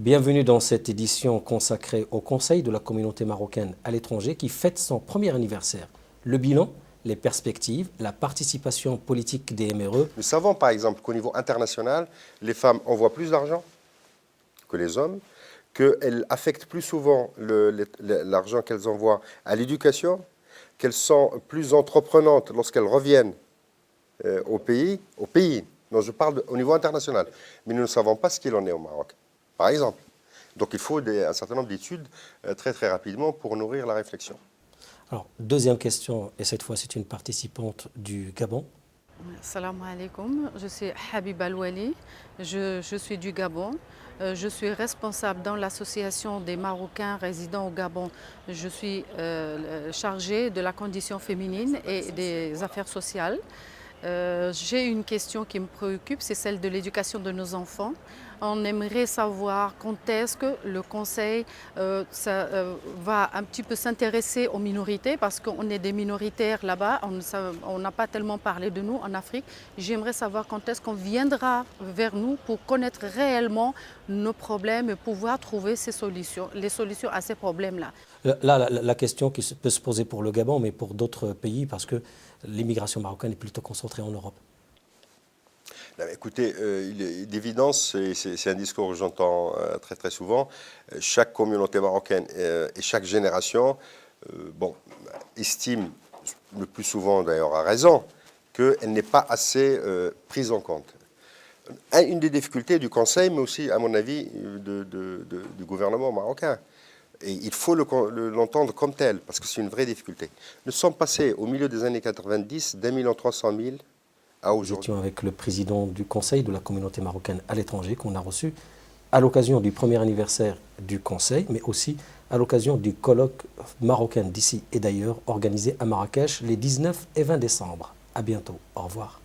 Bienvenue dans cette édition consacrée au Conseil de la communauté marocaine à l'étranger qui fête son premier anniversaire. Le bilan, les perspectives, la participation politique des MRE. Nous savons par exemple qu'au niveau international, les femmes envoient plus d'argent que les hommes, qu'elles affectent plus souvent l'argent qu'elles envoient à l'éducation, qu'elles sont plus entreprenantes lorsqu'elles reviennent au pays. Non, je parle au niveau international. Mais nous ne savons pas ce qu'il en est au Maroc, par exemple. Donc il faut un certain nombre d'études très très rapidement pour nourrir la réflexion. Alors, deuxième question, et cette fois c'est une participante du Gabon. Salam alaikum, je suis Habib Al-Wali, je suis du Gabon. Je suis responsable dans l'association des Marocains résidant au Gabon. Je suis chargée de la condition féminine et des affaires sociales. J'ai une question qui me préoccupe, c'est celle de l'éducation de nos enfants. On aimerait savoir quand est-ce que le Conseil va un petit peu s'intéresser aux minorités, parce qu'on est des minoritaires là-bas, on n'a pas tellement parlé de nous en Afrique. J'aimerais savoir quand est-ce qu'on viendra vers nous pour connaître réellement nos problèmes et pouvoir trouver les solutions à ces problèmes-là. Là, la question qui peut se poser pour le Gabon, mais pour d'autres pays, parce que l'immigration marocaine est plutôt concentrée en Europe. Écoutez, d'évidence, c'est un discours que j'entends très très souvent. Chaque communauté marocaine et chaque génération estime, le plus souvent d'ailleurs à raison, qu'elle n'est pas assez prise en compte. Une des difficultés du Conseil, mais aussi, à mon avis, du gouvernement marocain. Et il faut l'entendre comme tel, parce que c'est une vraie difficulté. Nous sommes passés, au milieu des années 90, d'1 300 000 à aujourd'hui. Nous étions avec le président du Conseil de la communauté marocaine à l'étranger, qu'on a reçu à l'occasion du premier anniversaire du Conseil, mais aussi à l'occasion du colloque marocain d'ici et d'ailleurs, organisé à Marrakech les 19 et 20 décembre. À bientôt. Au revoir.